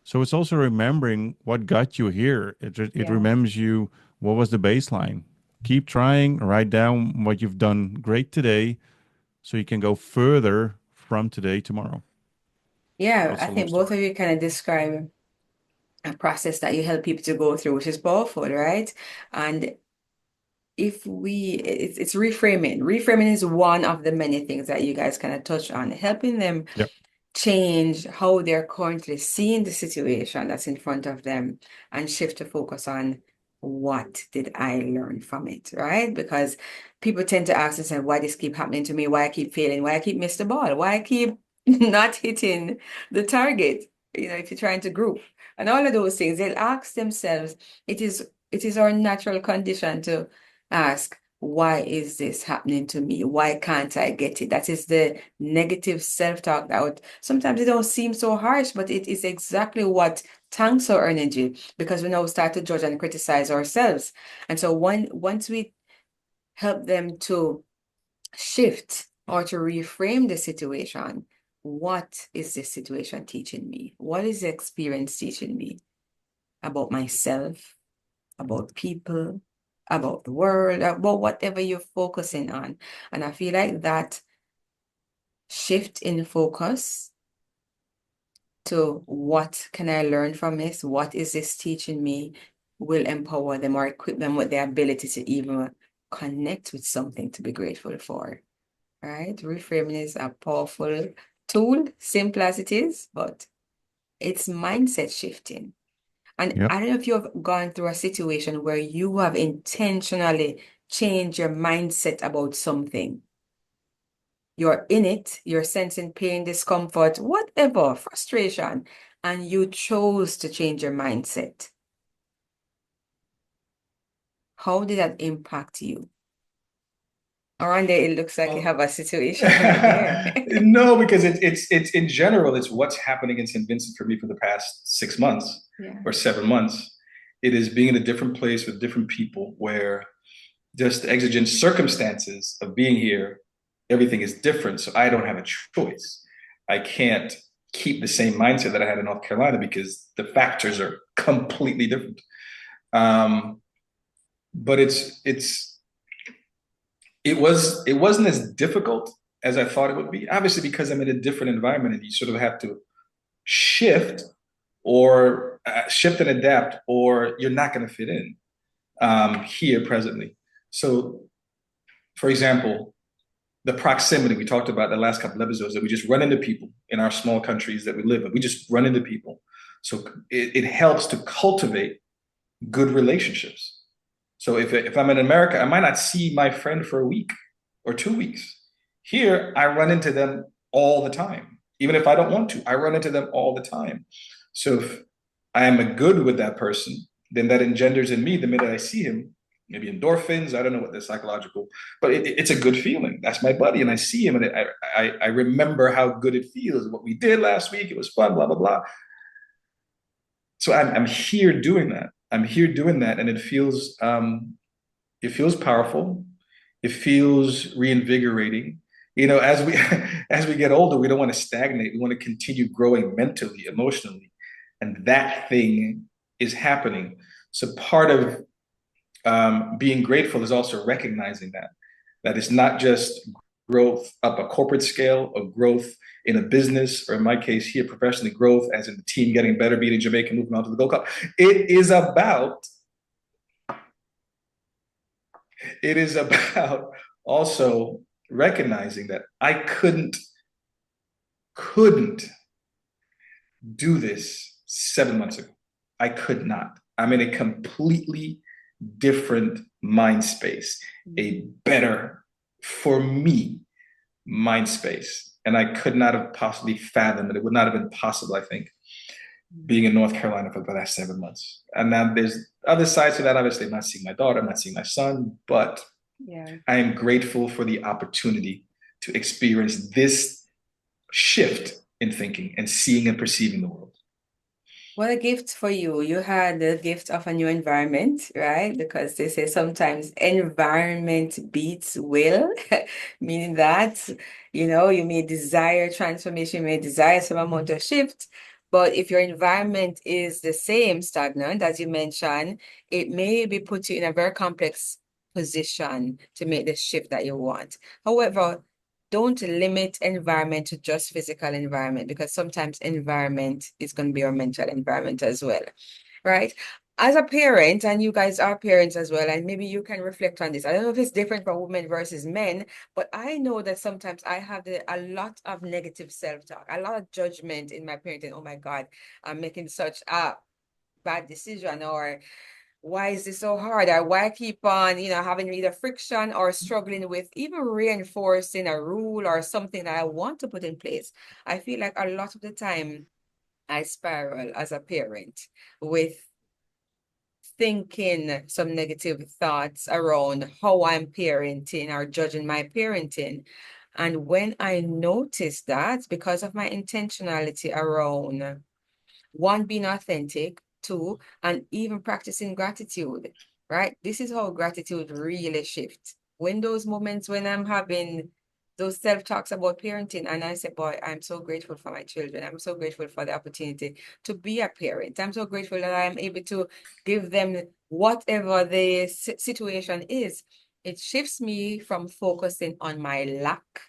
So it's also remembering what got you here. It Yeah. remembers you what was the baseline. Keep trying, write down what you've done great today so you can go further from today tomorrow. Yeah, That's I a long think both of story. you kind of describe a process that you help people to go through, which is powerful, right? And if we, it's reframing. Reframing is one of the many things that you guys kind of touch on, helping them Yep. change how they're currently seeing the situation that's in front of them and shift to focus on what did I learn from it, right? Because people tend to ask themselves, why this keep happening to me? Why I keep failing? Why I keep missing the ball? Why I keep not hitting the target? If you're trying to group and all of those things, they'll ask themselves, it is our natural condition to ask, why is this happening to me? Why can't I get it? That is the negative self-talk that sometimes it don't seem so harsh, but it is exactly what tanks our energy because we now start to judge and criticize ourselves. And so once we help them to shift or to reframe the situation, what is this situation teaching me? What is the experience teaching me about myself, about people, about the world, about whatever you're focusing on? And I feel like that shift in focus to what can I learn from this? What is this teaching me? Will empower them or equip them with the ability to even connect with something to be grateful for. All right. Reframing is a powerful tool, simple as it is, but it's mindset shifting. And Yep. I don't know if you've gone through a situation where you have intentionally changed your mindset about something. You're in it, you're sensing pain, discomfort, whatever, frustration, and you chose to change your mindset. How did that impact you? Around there, it looks like you Well, have a situation right there. no, because it's in general, it's what's happening in St. Vincent for me for the past 6 months Yeah. or 7 months. It is being in a different place with different people where just the exigent circumstances of being here, everything is different. So I don't have a choice. I can't keep the same mindset that I had in North Carolina because the factors are completely different. Um, but it wasn't as difficult as I thought it would be. Obviously, because I'm in a different environment, and you sort of have to shift or shift and adapt, or you're not going to fit in here presently. So, for example, the proximity we talked about the last couple of episodes that we just run into people in our small countries that we live in. We just run into people. So it helps to cultivate good relationships. So if I'm in America, I might not see my friend for a week or 2 weeks. Here, I run into them all the time. Even if I don't want to, I run into them all the time. So if I am a good with that person, then that engenders in me the minute I see him. maybe endorphins. I don't know what the psychological, but it's a good feeling. That's my buddy, and I see him, and I remember how good it feels. What we did last week, it was fun. Blah blah blah. So I'm here doing that. I'm here doing that, and it feels powerful. It feels reinvigorating. You know, as we as we get older, we don't want to stagnate. We want to continue growing mentally, emotionally, and that thing is happening. So part of being grateful is also recognizing that it's not just growth up a corporate scale or growth in a business, or in my case here professionally, growth as in the team getting better, beating Jamaica, moving on to the Gold Cup. It is about also recognizing that I couldn't do this 7 months ago. I could not. I'm in a completely different mind space, a better, for me, mind space. And I could not have possibly fathomed it. It would not have been possible, I think, being in North Carolina for the last 7 months. And now there's other sides to that. Obviously, I'm not seeing my daughter, I'm not seeing my son, but Yeah. I am grateful for the opportunity to experience this shift in thinking and seeing and perceiving the world. What a gift for you. You had the gift of a new environment, right? Because they say sometimes environment beats will, meaning that, you may desire transformation, you may desire some amount of shift, but if your environment is the same, stagnant, as you mentioned, it may be put you in a very complex position to make the shift that you want. However, don't limit environment to just physical environment, because sometimes environment is going to be your mental environment as well, right? As a parent, and you guys are parents as well, and maybe you can reflect on this. I don't know if it's different for women versus men, but I know that sometimes I have a lot of negative self-talk, a lot of judgment in my parenting. Oh my God, I'm making such a bad decision, or why is this so hard? Or why keep on, having either friction or struggling with even reinforcing a rule or something that I want to put in place? I feel like a lot of the time I spiral as a parent with thinking some negative thoughts around how I'm parenting or judging my parenting. And when I notice that, because of my intentionality around one, being authentic, two, and even practicing gratitude, right? This is how gratitude really shifts. When those moments when I'm having those self-talks about parenting, and I say, boy, I'm so grateful for my children. I'm so grateful for the opportunity to be a parent. I'm so grateful that I'm able to give them whatever the situation is. It shifts me from focusing on my lack,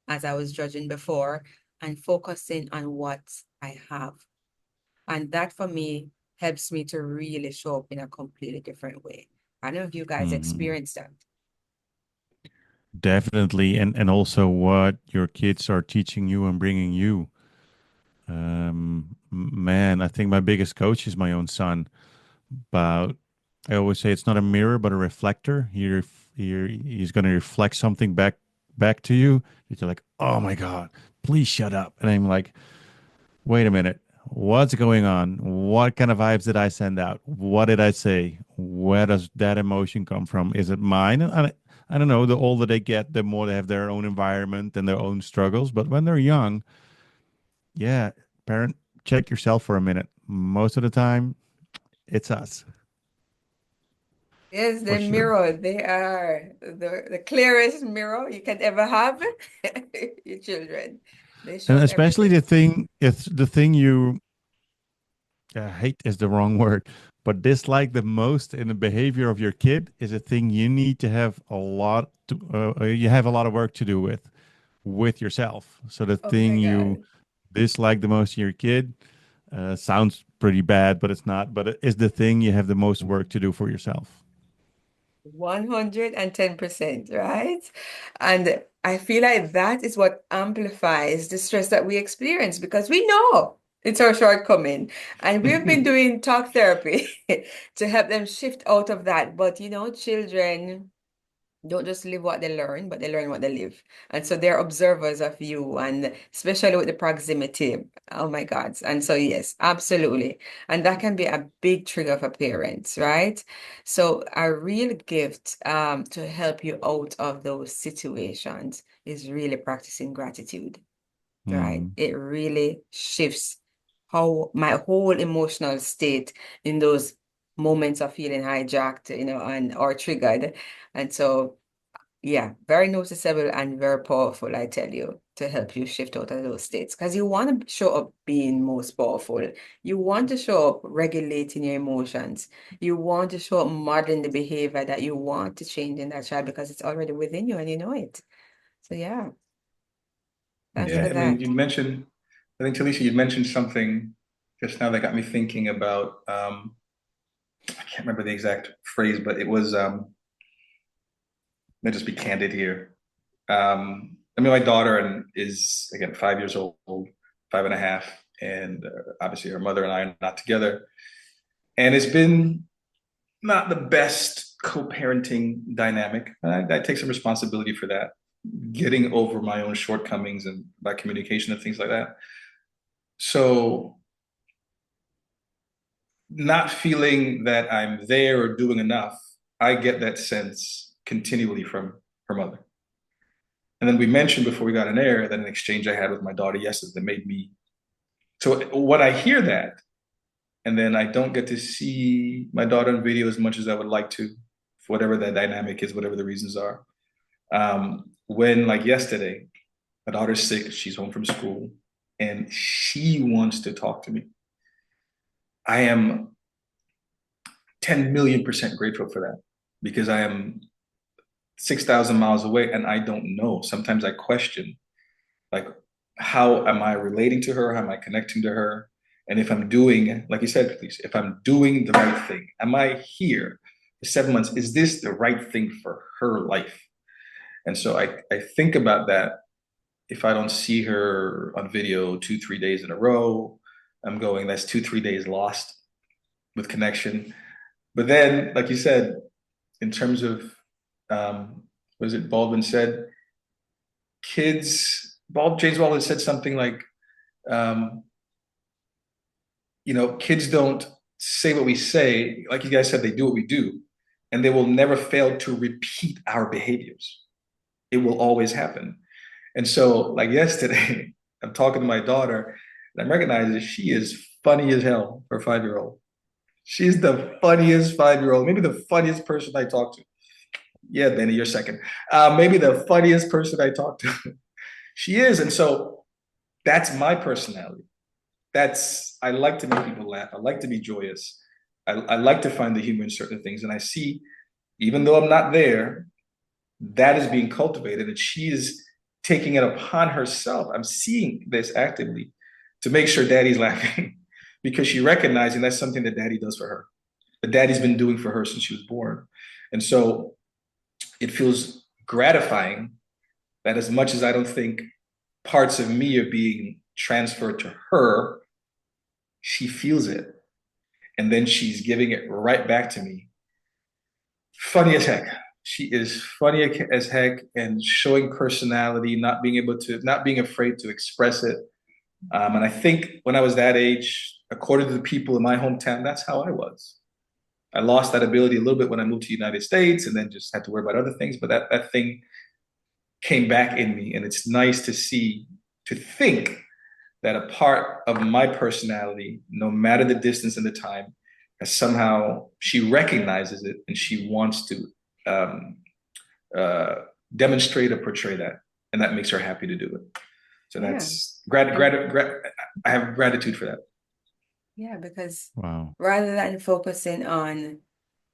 as I was judging before, and focusing on what I have. And that for me helps me to really show up in a completely different way. I don't know if you guys Mhm. experience that. Definitely, and also what your kids are teaching you and bringing you. Man, I think my biggest coach is my own son. But I always say it's not a mirror, but a reflector. He's going to reflect something back to you. You're like, oh my god, please shut up. And I'm like, wait a minute, what's going on? What kind of vibes did I send out? What did I say? Where does that emotion come from? Is it mine? I don't know. The older they get, the more they have their own environment and their own struggles. But when they're young, yeah, parent, check yourself for a minute. Most of the time, it's us Yes, for the sure. mirror, they are the clearest mirror you can ever have. Your children. They And show especially everything. the thing you hate is the wrong word, but dislike the most in the behavior of your kid is a thing you need to have you have a lot of work to do with yourself. So the Oh my thing you God. dislike the most in your kid sounds pretty bad, but it's not. But it is the thing you have the most work to do for yourself. 110%, right? And I feel like that is what amplifies the stress that we experience, because we know it's our shortcoming. And we've been doing talk therapy to help them shift out of that. But children, don't just live what they learn, but they learn what they live. And so they're observers of you, and especially with the proximity. Oh my God. And so, yes, absolutely. And that can be a big trigger for parents, right? So a real gift to help you out of those situations is really practicing gratitude, right? Mm. It really shifts how my whole emotional state in those moments of feeling hijacked, and or triggered. And so yeah, very noticeable and very powerful, I tell you, to help you shift out of those states. Because you want to show up being most powerful. You want to show up regulating your emotions. You want to show up modeling the behavior that you want to change in that child because it's already within you and you know it. So yeah, thanks Yeah, for I mean, that. you mentioned, I think Talisha, you mentioned something just now that got me thinking about, I can't remember the exact phrase, but it was, let me just be candid here. I mean, my daughter is again 5 years old, 5.5, and obviously her mother and I are not together, and it's been not the best co-parenting dynamic. I take some responsibility for that, getting over my own shortcomings and by communication and things like that. So not feeling that I'm there or doing enough, I get that sense continually from her mother. And then we mentioned before we got on air that an exchange I had with my daughter yesterday that made me. So when I hear that, and then I don't get to see my daughter on video as much as I would like to, for whatever that dynamic is, whatever the reasons are. When like yesterday, my daughter's sick, she's home from school, and she wants to talk to me. I am 10 million% grateful for that because I am 6,000 miles away and I don't know. Sometimes I question, like, how am I relating to her? How am I connecting to her? And if I'm doing, like you said, please, if I'm doing the right thing, am I here for 7 months? Is this the right thing for her life? And so I think about that. If I don't see her on video 2, 3 days in a row, I'm going, that's 2, 3 days lost with connection. But then, like you said, in terms of, was it Baldwin said, James Baldwin said something like, um, kids don't say what we say. Like you guys said, they do what we do, and they will never fail to repeat our behaviors. It will always happen. And so, like yesterday, I'm talking to my daughter, and I'm recognizing that she is funny as hell for a 5-year-old. She's the funniest 5-year-old, maybe the funniest person I talk to. Yeah, Benny, you're second. Maybe the funniest person I talk to. She is. And so that's my personality. I like to make people laugh. I like to be joyous. I like to find the humor in certain things. And I see, even though I'm not there, that is being cultivated. And she is taking it upon herself. I'm seeing this actively to make sure daddy's laughing because she recognizing that's something that daddy does for her. That daddy's been doing for her since she was born. And so it feels gratifying that as much as I don't think parts of me are being transferred to her, she feels it. And then she's giving it right back to me. Funny as heck. She is funny as heck and showing personality, not being afraid to express it. And I think when I was that age, according to the people in my hometown, that's how I was. I lost that ability a little bit when I moved to the United States and then just had to worry about other things. But that thing came back in me. And it's nice to think that a part of my personality, no matter the distance and the time, has somehow she recognizes it and she wants to um, uh, demonstrate or portray that, and that makes her happy to do it. So Yeah. that's I have gratitude for that. Yeah, because Wow. rather than focusing on,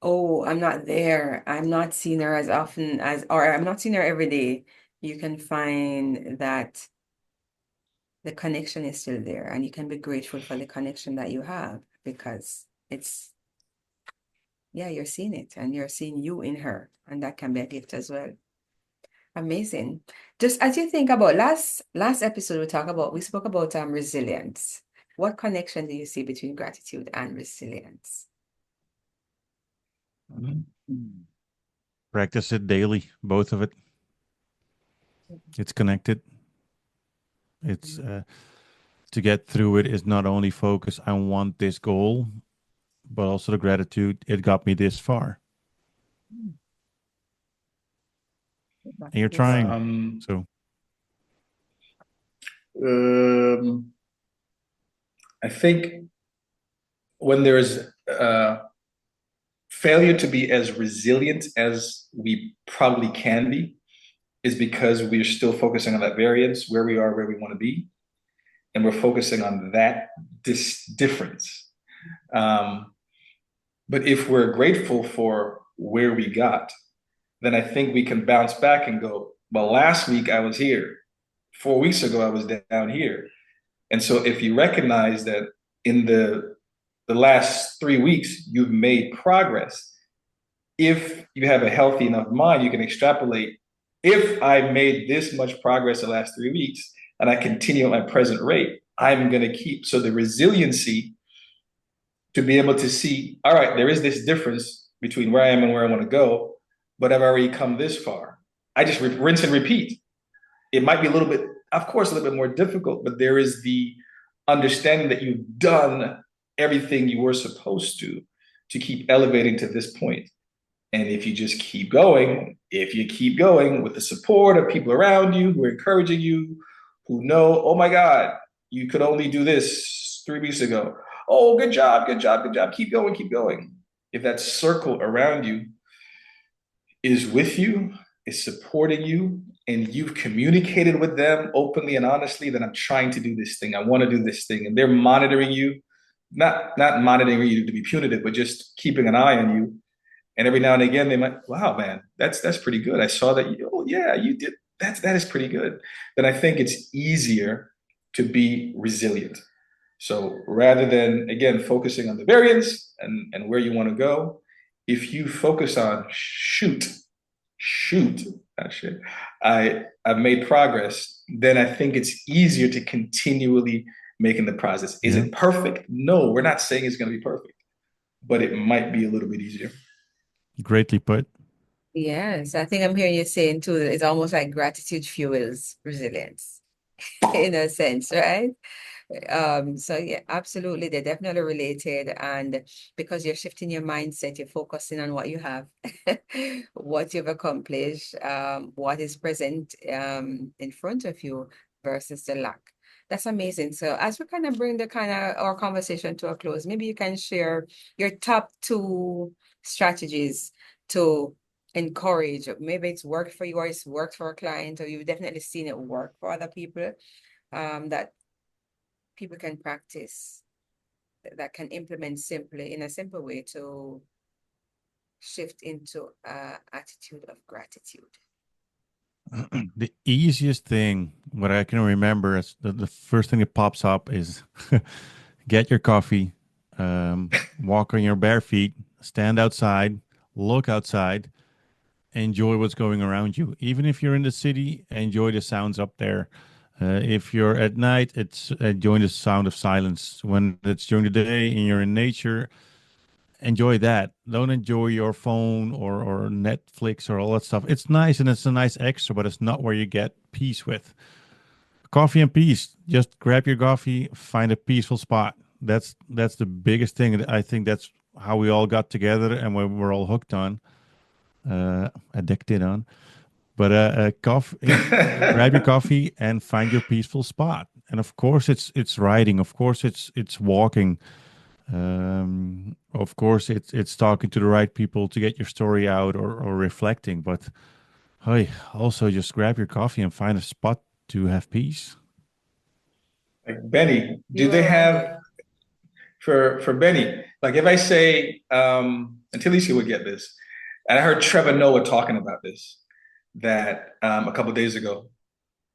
oh, I'm not there, I'm not seeing her as often as, or I'm not seeing her every day, you can find that the connection is still there and you can be grateful for the connection that you have because it's, yeah, you're seeing it and you're seeing you in her, and that can be a gift as well. Amazing. Just as you think about last episode, we spoke about resilience. What connection do you see between gratitude and resilience? Mhm. Practice it daily, both of it. It's connected. It's to get through it is not only focus, I want this goal, but also the gratitude. It got me this far. And you're trying. So I think when there's failure to be as resilient as we probably can be is because we're still focusing on that variance, where we are, where we want to be. And we're focusing on that difference. But if we're grateful for where we got, then I think we can bounce back and go, well, last week I was here. 4 weeks ago, I was down here. And so if you recognize that in the last 3 weeks, you've made progress, if you have a healthy enough mind, you can extrapolate. If I made this much progress the last 3 weeks and I continue at my present rate, I'm going to keep. So the resiliency to be able to see, all right, there is this difference between where I am and where I want to go, but I've already come this far. I just rinse and repeat. It might be a little bit, of course, a little bit more difficult, but there is the understanding that you've done everything you were supposed to keep elevating to this point. And if you just keep going, if you keep going with the support of people around you who are encouraging you, who know, oh my God, you could only do this 3 weeks ago. Oh, good job, good job, good job. Keep going, keep going. If that circle around you is with you, is supporting you, and you've communicated with them openly and honestly that I'm trying to do this thing, I want to do this thing, and they're monitoring you, not monitoring you to be punitive, but just keeping an eye on you. And every now and again, they might, wow, man, that's pretty good. I saw that. Oh, yeah, you did. That is pretty good. Then I think it's easier to be resilient. So rather than, again, focusing on the variance and where you want to go, if you focus on shoot, actually, I've made progress, then I think it's easier to continually making the process. Is it perfect? No, we're not saying it's going to be perfect, but it might be a little bit easier. Greatly put. Yes, I think I'm hearing you saying too that it's almost like gratitude fuels resilience in a sense, right? So yeah, absolutely, they're definitely related. And because you're shifting your mindset, you're focusing on what you have, what you've accomplished, what is present in front of you versus the lack. That's amazing. So as we kind of bring the kind of our conversation to a close, maybe you can share your top 2 strategies to encourage. Maybe it's worked for you or it's worked for a client, or you've definitely seen it work for other people, that people can practice, that can implement simply in a simple way to shift into an attitude of gratitude. The easiest thing, what I can remember, is the first thing that pops up is get your coffee, walk on your bare feet, stand outside, look outside, enjoy what's going around you. Even if you're in the city, enjoy the sounds up there. If you're at night, it's enjoy the sound of silence. When it's during the day and you're in nature, enjoy that. Don't enjoy your phone or Netflix or all that stuff. It's nice and it's a nice extra, but it's not where you get peace with. Coffee and peace. Just grab your coffee, find a peaceful spot. That's the biggest thing. I think that's how we all got together and we're all hooked on, addicted on. But coffee, grab your coffee and find your peaceful spot. And of course, it's riding. Of course, it's walking. Of course, it's talking to the right people to get your story out or reflecting. But hey, also just grab your coffee and find a spot to have peace. Like Benny, do You they are on have there. for Benny? Like if I say, and Talisha would get this, and I heard Trevor Noah talking about this that a couple of days ago,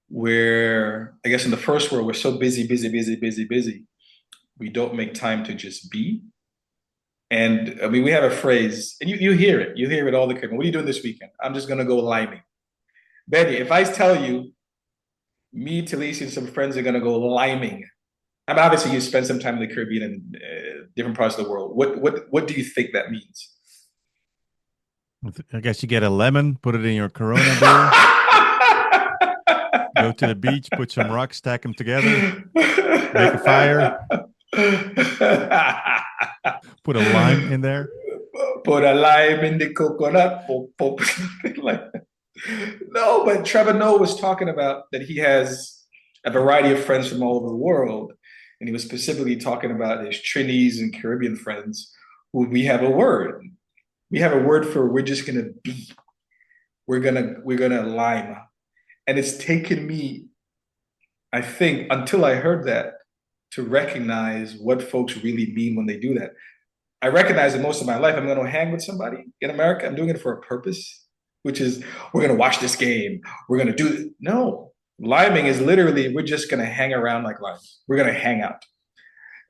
where I guess in the first world we're so busy, we don't make time to just be. And I mean, we have a phrase, and you hear it all the time. What are you doing this weekend? I'm just gonna go liming. Betty, if I tell you, me, Talisi, and some friends are gonna go liming. I mean, obviously, you spend some time in the Caribbean and, different parts of the world. What do you think that means? I guess you get a lemon, put it in your Corona beer, go to the beach, put some rocks, stack them together, make a fire, put a lime in there. Put a lime in the coconut. Pop, pop. Like, no, but Trevor Noah was talking about that he has a variety of friends from all over the world. And he was specifically talking about his Trinidad and Caribbean friends who we have a word. We have a word for we're just gonna be. We're gonna lime. And it's taken me, I think, until I heard that to recognize what folks really mean when they do that. I recognize that most of my life I'm going to hang with somebody in America. I'm doing it for a purpose, which is we're going to watch this game. We're going to do it. No, liming is literally we're just going to hang around like limes. We're going to hang out.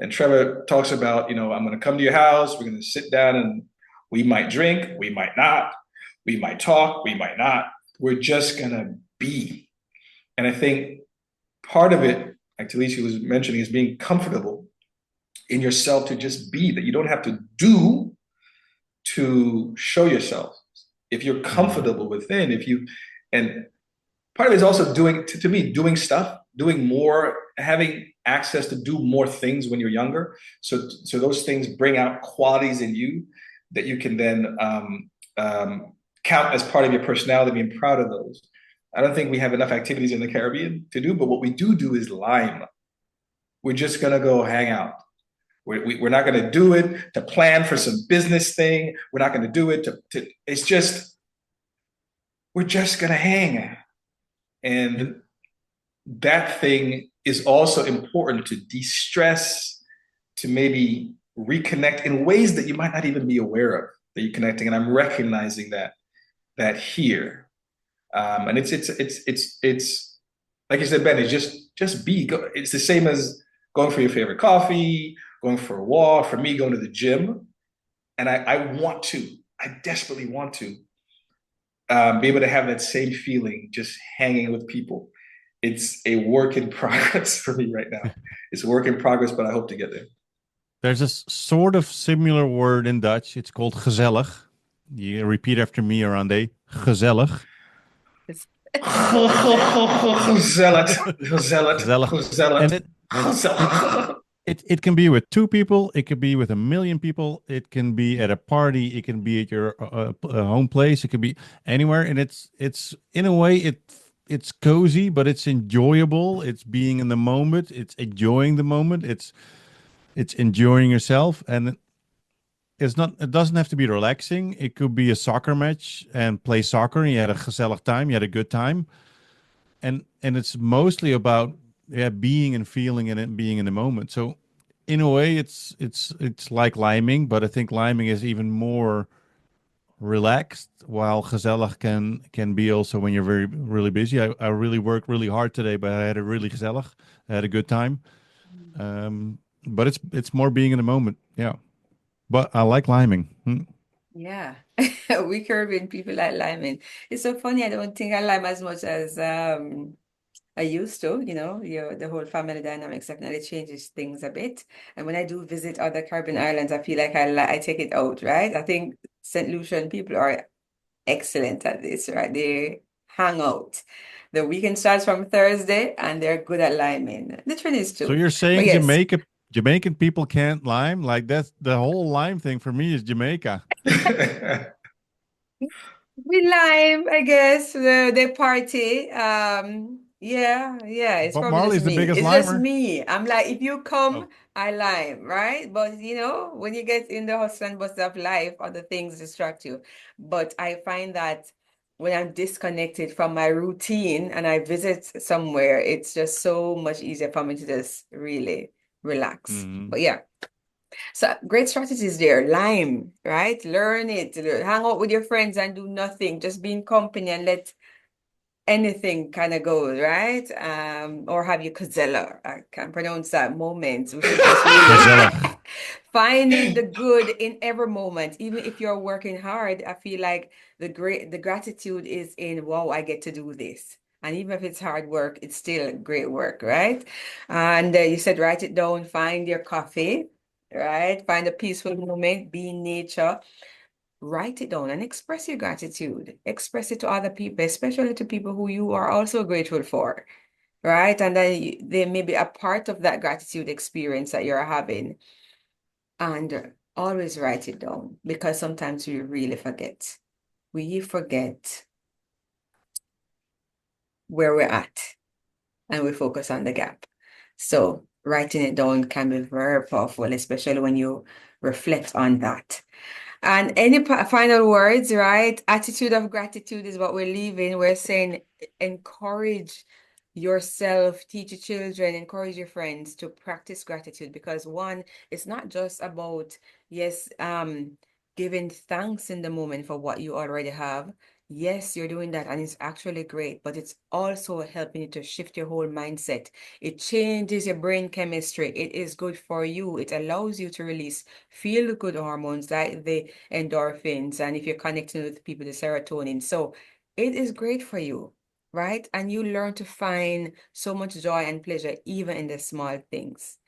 And Trevor talks about, I'm going to come to your house. We're going to sit down and we might drink, we might not, we might talk, we might not. We're just going to be. And I think part of it, like Talisa was mentioning, is being comfortable in yourself to just be, that you don't have to do to show yourself. If you're comfortable within, and part of it is also doing, to me, doing stuff, doing more, having access to do more things when you're younger. So those things bring out qualities in you that you can then count as part of your personality, being proud of those. I don't think we have enough activities in the Caribbean to do, but what we do is lime. We're just gonna go hang out. We're not going to do it to plan for some business thing. We're not going to do it to it's just, we're just going to hang. And that thing is also important to de-stress, to maybe reconnect in ways that you might not even be aware of that you're connecting. And I'm recognizing that here. And it's like you said, Ben, it's just be. It's the same as going for your favorite coffee, going for a walk, for me, going to the gym. And I desperately want to be able to have that same feeling just hanging with people. It's a work in progress for me right now. It's a work in progress, but I hope to get there. There's a sort of similar word in Dutch. It's called gezellig. You repeat after me, Arande. Gezellig. Gezellig. And it can be with two people. It could be with 1 million people. It can be at a party. It can be at your home place. It could be anywhere. And it's in a way it's cozy, but it's enjoyable. It's being in the moment. It's enjoying the moment. It's enjoying yourself, and it doesn't have to be relaxing. It could be a soccer match and play soccer, and you had a gezellig time. You had a good time, and it's mostly about being and feeling and being in the moment. So in a way it's like liming, but I think liming is even more relaxed, while gezellig can be also when you're really busy. I really worked really hard today, but I had a really gezellig. I had a good time. But it's more being in the moment. Yeah. But I like liming. Yeah. We Caribbean people like liming. It's so funny. I don't think I lime as much as I used to, the whole family dynamics definitely changes things a bit. And when I do visit other Caribbean islands, I feel like I take it out, right? I think St. Lucian people are excellent at this, right? They hang out. The weekend starts from Thursday and they're good at liming. The Trinis So too. you're But saying yes, Jamaican people can't lime? Like that's the whole lime thing for me is Jamaica. we lime, I guess. They party. Yeah. It's Bob probably just Marley's the me. biggest It's just limer. me. I'm like, if you come, Oh. I lime, right? But when you get in the hustle and bustle of life, other things distract you. But I find that when I'm disconnected from my routine and I visit somewhere, it's just so much easier for me to just really relax. Mhm. But yeah. So great strategies there. Lime, right? Learn it. Hang out with your friends and do nothing. Just be in company and let anything kind of go, right? Or have you Kazella. I can't pronounce that moment, which is just really Gezellig. finding the good in every moment. Even if you're working hard, I feel like the gratitude is in, wow, I get to do this. And even if it's hard work, it's still great work, right? And you said write it down, find your coffee, right? Find a peaceful moment, be in nature. write it down and express your gratitude. Express it to other people, especially to people who you are also grateful for, right? And then they may be a part of that gratitude experience that you're having. And always write it down because sometimes we really forget. We forget where we're at and we focus on the gap. So writing it down can be very powerful, especially when you reflect on that. And any final words, right? Attitude of gratitude is what we're leaving. We're saying encourage yourself, teach your children, encourage your friends to practice gratitude because one, it's not just about, yes, giving thanks in the moment for what you already have. Yes, you're doing that and it's actually great, but it's also helping you to shift your whole mindset. It changes your brain chemistry. It is good for you. It allows you to release feel good hormones like the endorphins, and if you're connecting with people, the serotonin. So it is great for you, right? And you learn to find so much joy and pleasure even in the small things.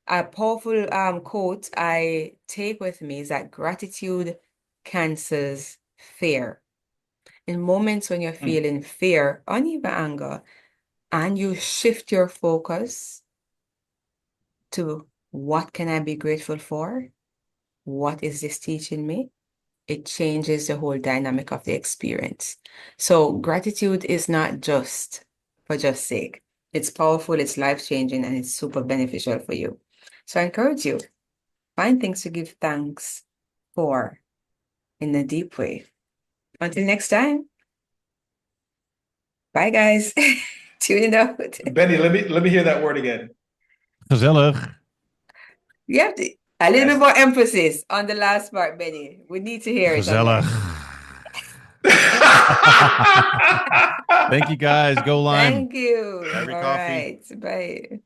A powerful quote I take with me is that gratitude cancels fear. In moments when you're Mm. feeling fear or even anger, and you shift your focus to what can I be grateful for? What is this teaching me? It changes the whole dynamic of the experience. So gratitude is not just for just sake. It's powerful, it's life-changing, and it's super beneficial for you. So I encourage you, find things to give thanks for in a deep way. Until next time, bye guys. Tune it out. Benny, let me hear that word again. Gezellig. You have to, a little bit Yes. more emphasis on the last part, Benny. We need to hear it on Gezellig. that. Thank you guys. Go Lime. Thank you. Every All coffee. right. Bye.